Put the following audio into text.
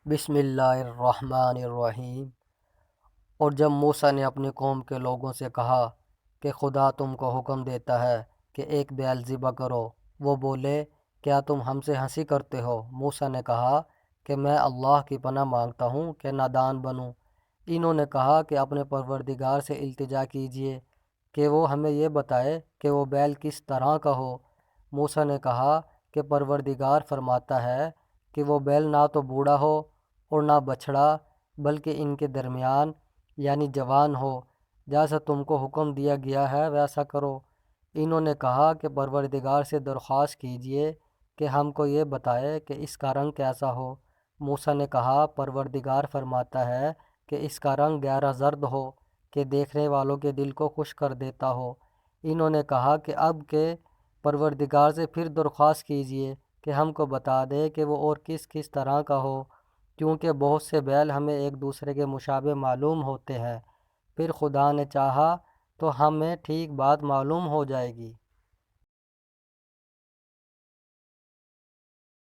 بسم اللہ الرحمن الرحیم۔ اور جب موسیٰ نے اپنی قوم کے لوگوں سے کہا کہ خدا تم کو حکم دیتا ہے کہ ایک بیل ذبح کرو، وہ بولے کیا تم ہم سے ہنسی کرتے ہو؟ موسیٰ نے کہا کہ میں اللہ کی پناہ مانگتا ہوں کہ نادان بنوں۔ انہوں نے کہا کہ اپنے پروردگار سے التجا کیجئے کہ وہ ہمیں یہ بتائے کہ وہ بیل کس طرح کا ہو۔ موسیٰ نے کہا کہ پروردگار فرماتا ہے کہ وہ بیل نہ تو بوڑھا ہو اور نہ بچھڑا، بلکہ ان کے درمیان یعنی جوان ہو۔ جیسا تم کو حکم دیا گیا ہے ویسا کرو۔ انہوں نے کہا کہ پروردگار سے درخواست کیجئے کہ ہم کو یہ بتائے کہ اس کا رنگ کیسا ہو۔ موسیٰ نے کہا پروردگار فرماتا ہے کہ اس کا رنگ گہرا زرد ہو کہ دیکھنے والوں کے دل کو خوش کر دیتا ہو۔ انہوں نے کہا کہ اب کے پروردگار سے پھر درخواست کیجئے کہ ہم کو بتا دے کہ وہ اور کس کس طرح کا ہو، کیونکہ بہت سے بیل ہمیں ایک دوسرے کے مشابہ معلوم ہوتے ہیں۔ پھر خدا نے چاہا تو ہمیں ٹھیک بات معلوم ہو جائے گی۔